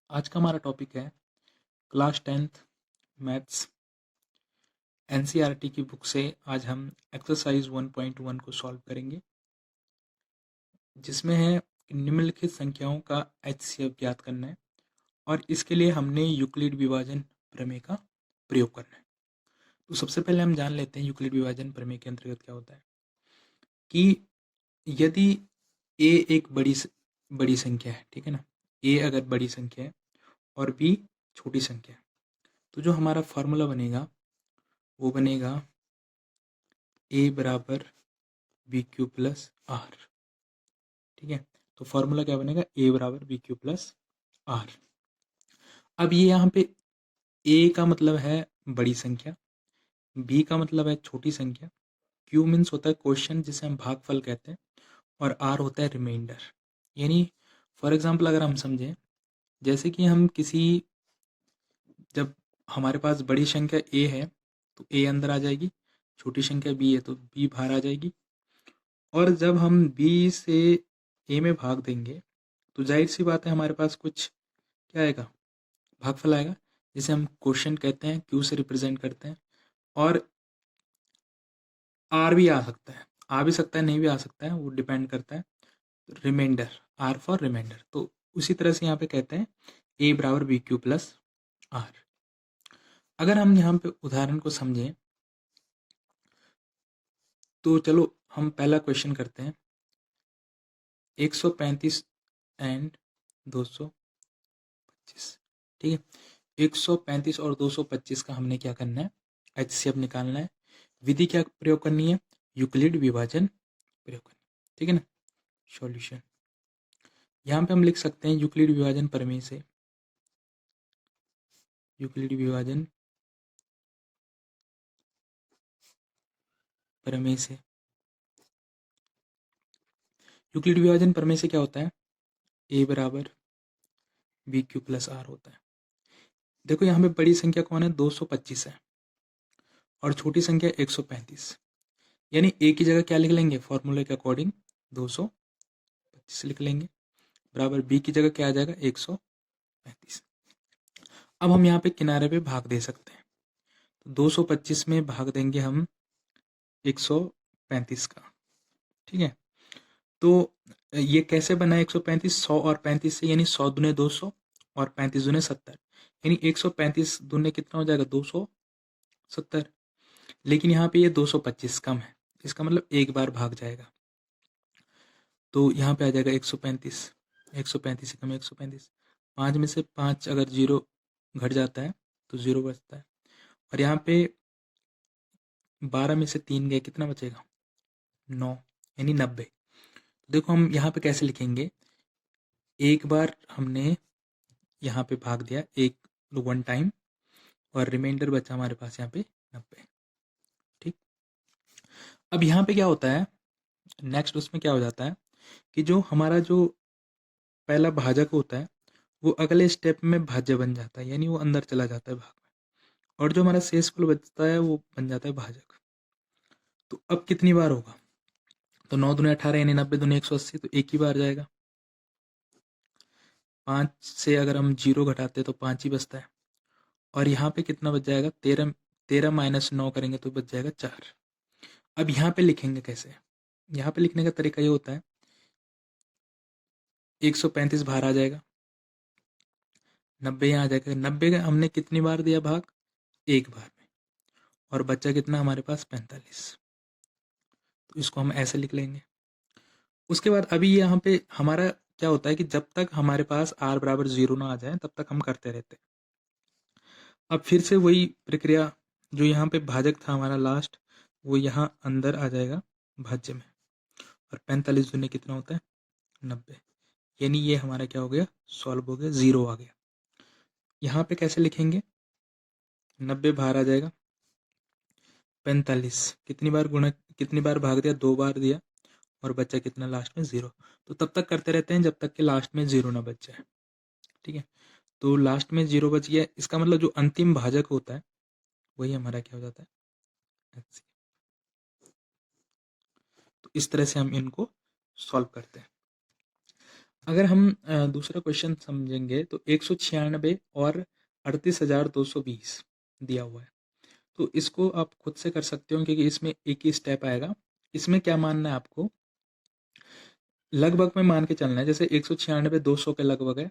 आज का हमारा टॉपिक है क्लास 10th मैथ्स एनसीईआरटी की बुक से। आज हम एक्सरसाइज 1.1 को सॉल्व करेंगे, जिसमें है निम्नलिखित संख्याओं का एचसीएफ ज्ञात करना है और इसके लिए हमने यूक्लिड विभाजन प्रमेय का प्रयोग करना है। तो सबसे पहले हम जान लेते हैं यूक्लिड विभाजन प्रमेय के अंतर्गत क्या होता है कि यदि ए एक बड़ी संख्या है, ठीक है ना, ए अगर बड़ी संख्या है और बी छोटी संख्या है, तो जो हमारा फॉर्मूला बनेगा वो बनेगा ए बराबर बी क्यू प्लस आर। ठीक है, तो फॉर्मूला क्या बनेगा, ए बराबर बी क्यू प्लस आर। अब ये यहाँ पे ए का मतलब है बड़ी संख्या, बी का मतलब है छोटी संख्या, क्यू मीन्स होता है क्वेश्चन जिसे हम भागफल कहते हैं, और आर होता है रिमाइंडर। यानी फॉर एग्जाम्पल अगर हम समझें, जैसे कि हम किसी, जब हमारे पास बड़ी संख्या ए है तो ए अंदर आ जाएगी, छोटी संख्या बी है तो बी बाहर आ जाएगी, और जब हम बी से ए में भाग देंगे तो जाहिर सी बात है हमारे पास कुछ क्या आएगा, भागफल आएगा, जिसे हम क्वेश्चन कहते हैं, क्यू से रिप्रेजेंट करते हैं। और आर भी आ सकता है, आ भी सकता है, नहीं भी आ सकता है, वो डिपेंड करता है। Remainder, R for remainder. तो उसी तरह से यहाँ पे कहते हैं ए बराबर बी क्यू प्लस आर। अगर हम यहाँ पे उदाहरण को समझें तो चलो हम पहला क्वेश्चन करते हैं। 135 एंड 225, ठीक है। 135 और 225 का हमने क्या करना है, एचसीएफ निकालना है। विधि क्या प्रयोग करनी है, यूक्लिड विभाजन प्रयोग करनी है, ठीक है ना। सॉल्यूशन यहाँ पे हम लिख सकते हैं यूक्लिड विभाजन प्रमेय से, यूक्लिड विभाजन प्रमेय से, यूक्लिड विभाजन प्रमेय से क्या होता है, ए बराबर बी क्यू प्लस आर होता है। देखो यहाँ पे बड़ी संख्या कौन है, 225 है, और छोटी संख्या 135। यानी ए की जगह क्या लिख लेंगे, फॉर्मूले के अकॉर्डिंग 225 लिख लेंगे, बराबर बी की जगह क्या आ जाएगा, 135। अब हम यहाँ पे किनारे पे भाग दे सकते हैं, तो 225 में भाग देंगे हम 135 का, ठीक है। तो ये कैसे बना है 135, 100 और 35 से, यानी 100 दूने 200 और 35 दूने 70, यानी 135 दूने कितना हो जाएगा, 270। लेकिन यहाँ पे ये 225 कम है, इसका मतलब एक बार भाग जाएगा, तो यहाँ पे आ जाएगा 135, 135 से कम 135, 5 में से 5 अगर जीरो घट जाता है तो जीरो बचता है, और यहाँ पे 12 में से 3 गए, कितना बचेगा, 9, यानी 90। देखो हम यहाँ पे कैसे लिखेंगे, एक बार हमने यहाँ पे भाग दिया, एक वन टाइम, और रिमाइंडर बचा हमारे पास यहाँ पे 90, ठीक। अब यहाँ पे क्या होता है, नेक्स्ट उसमें क्या हो जाता है कि जो हमारा जो पहला भाजक होता है वो अगले स्टेप में भाज्य बन जाता है, यानी वो अंदर चला जाता है भाग में, और जो हमारा शेषफल बचता है वो बन जाता है भाजक। तो अब कितनी बार होगा, तो 9 दूनी 18, यानी 90 दूनी 180, तो एक ही बार जाएगा। 5 से अगर हम जीरो घटाते तो 5 ही बचता है, और यहाँ पे कितना बच जाएगा, 13, 13 माइनस 9 करेंगे तो बच जाएगा 4। अब यहाँ पे लिखेंगे कैसे, यहाँ पे लिखने का तरीका ये होता है, 135 बाहर आ जाएगा, 90 यहाँ आ जाएगा, 90 का हमने कितनी बार दिया भाग, एक बार में, और बच्चा कितना हमारे पास 45, तो इसको हम ऐसे लिख लेंगे। उसके बाद अभी यहाँ पे हमारा क्या होता है कि जब तक हमारे पास r बराबर 0 ना आ जाए तब तक हम करते रहते हैं। अब फिर से वही प्रक्रिया, जो यहाँ पे भाजक था हमारा लास्ट, वो यहाँ अंदर आ जाएगा भाज्य में, और 45 दूनी कितना होता है, 90, यानी ये हमारा क्या हो गया, सॉल्व हो गया, 0 आ गया। यहाँ पे कैसे लिखेंगे, 90 बाहर आ जाएगा, 45 कितनी बार गुणा, कितनी बार भाग दिया, 2 बार दिया, और बच्चा कितना लास्ट में, 0। तो तब तक करते रहते हैं जब तक कि लास्ट में 0 ना बच जाए, ठीक है। तो लास्ट में 0 बच गया, इसका मतलब जो अंतिम भाजक होता है वही हमारा क्या हो जाता है, HCF। तो इस तरह से हम इनको सॉल्व करते हैं। अगर हम दूसरा क्वेश्चन समझेंगे तो 196 और 38,220 दिया हुआ है, तो इसको आप खुद से कर सकते हो क्योंकि इसमें एक ही स्टेप आएगा। इसमें क्या मानना है आपको, लगभग में मान के चलना है। जैसे 196 200 के लगभग है,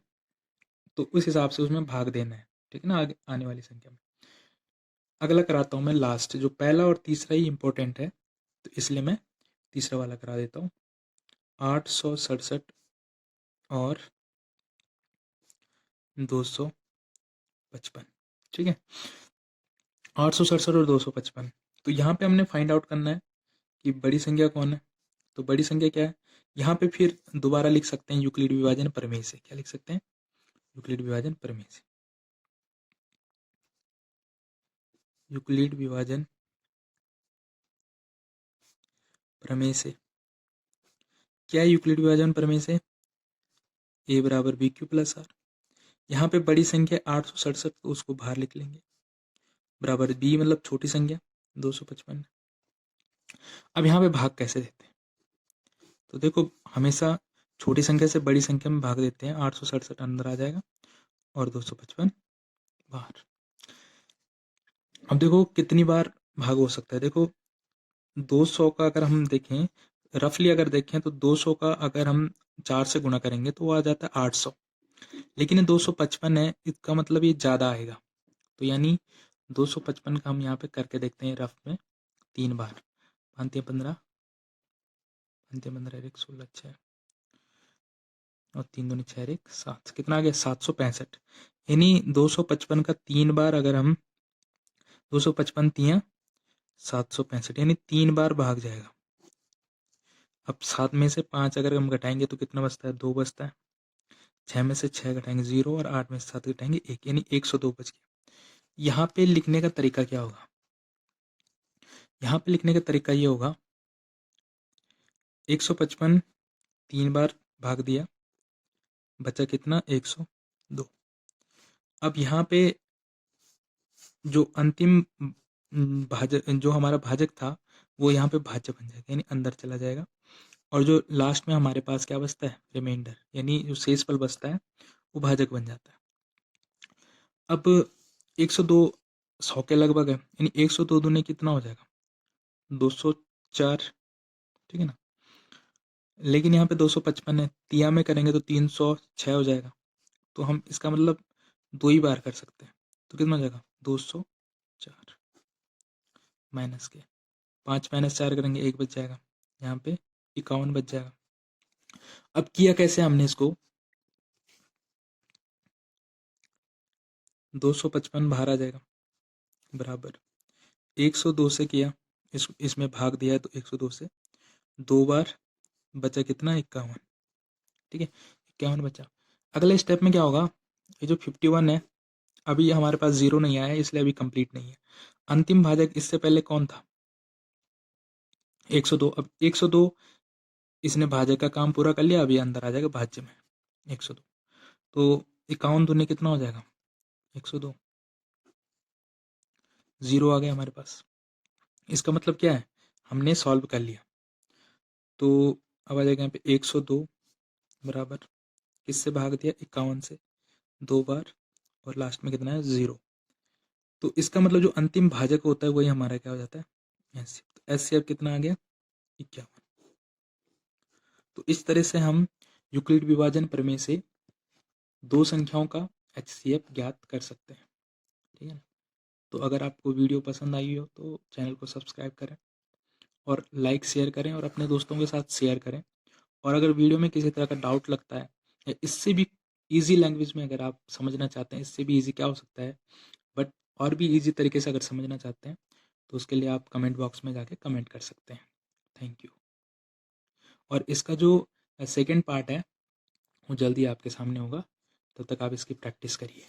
तो उस हिसाब से उसमें भाग देना है, ठीक है ना, आगे आने वाली संख्या में। अगला कराता हूँ मैं लास्ट, जो पहला और तीसरा ही इंपॉर्टेंट है, तो इसलिए मैं तीसरा वाला करा देता हूँ। 867 और 255, ठीक है। 867 और 255, तो यहाँ पे हमने फाइंड आउट करना है कि बड़ी संख्या कौन है। तो बड़ी संख्या क्या है, यहाँ पे फिर दोबारा लिख सकते हैं यूक्लिड विभाजन प्रमेय से। क्या लिख सकते हैं, यूक्लिड विभाजन प्रमेय से। यूक्लिड विभाजन प्रमेय से क्या है, यूक्लिड विभाजन प्रमेय से a बराबर बी क्यू प्लस आर। यहाँ पे बड़ी संख्या 867, तो उसको बाहर लिख लेंगे, बराबर b मतलब छोटी संख्या 255। अब यहाँ पे भाग कैसे देते हैं, तो देखो हमेशा छोटी संख्या से बड़ी संख्या में भाग देते हैं। 867 अंदर आ जाएगा और 255 बाहर। अब देखो कितनी बार भाग हो सकता है। देखो 200 का अगर हम देखें, रफली अगर देखें तो 200 का अगर हम 4 से गुणा करेंगे तो वो आ जाता है 800। लेकिन ये 255 है, इसका मतलब ये ज़्यादा आएगा। तो यानी 255 का हम यहाँ पे करके देखते हैं रफ में 3 बार। 5 15, 5 15 1 16 6 और 3 दूनी 6 1 7, कितना आ गया 765। यानी 255 का 3 बार अगर हम 255 तियाँ 765, यानी 3 बार भाग जाएगा। अब 7 में से 5 अगर हम घटाएंगे तो कितना बचता है, 2 बचता है। 6 में से 6 घटाएंगे 0 और 8 में से 7 घटाएंगे 1, यानी 102 बच गया। यहाँ पे लिखने का तरीका क्या होगा, यहाँ पे लिखने का तरीका ये होगा, 155 3 बार भाग दिया, बचा कितना 102। अब यहाँ पे जो अंतिम भाजक, जो हमारा भाजक था, वो यहाँ पे भाज्य बन जाएगा, यानी अंदर चला जाएगा। और जो लास्ट में हमारे पास क्या बचता है, रिमाइंडर, यानी जो शेषफल बचता है वो भाजक बन जाता है। अब 102 100 के लगभग है, यानी 102 दूनी कितना हो जाएगा 204, ठीक है ना। लेकिन यहाँ पे 255 है, तिया में करेंगे तो 306 हो जाएगा। तो हम इसका मतलब 2 ही बार कर सकते हैं, तो कितना हो जाएगा 204 माइनस के 5 माइनस 4 करेंगे 1 बच जाएगा, यहाँ पे 51 बच जाएगा। अब किया कैसे हमने इसको, 255 बाहर आ जाएगा, बराबर 102 से किया, इसमें भाग दिया है तो 102 से 2 बार, बचा कितना 51, ठीक है 51 बचा। अगले स्टेप में क्या होगा, ये जो 51 है, अभी हमारे पास 0 नहीं आया है इसलिए अभी कंप्लीट नहीं है। अंतिम भाजक इससे पहले कौन था 102। अब 102 इसने भाजक का काम पूरा कर लिया, अभी अंदर आ जाएगा भाज्य में 102। तो 51 दूनी कितना हो जाएगा 102, 0 आ गया हमारे पास। इसका मतलब क्या है, हमने सॉल्व कर लिया। तो अब आ जाएगा यहाँ पे 102 बराबर किससे भाग दिया 51 से 2 बार, और लास्ट में कितना है 0। तो इसका मतलब जो अंतिम भाजक होता है वही हमारा क्या हो जाता है एचसीएफ। तो एचसीएफ कितना आ गया 51। तो इस तरह से हम यूक्लिड विभाजन प्रमेय से दो संख्याओं का एचसीएफ ज्ञात कर सकते हैं, ठीक है ना। तो अगर आपको वीडियो पसंद आई हो तो चैनल को सब्सक्राइब करें और लाइक शेयर करें और अपने दोस्तों के साथ शेयर करें। और अगर वीडियो में किसी तरह का डाउट लगता है या इससे भी इजी लैंग्वेज में अगर आप समझना चाहते हैं, इससे भी इजी क्या हो सकता है, बट और भी इजी तरीके से अगर समझना चाहते हैं तो उसके लिए आप कमेंट बॉक्स में जाके कमेंट कर सकते हैं। Thank you. और इसका जो सेकंड पार्ट है वो जल्दी आपके सामने होगा, तब तक आप इसकी प्रैक्टिस करिए।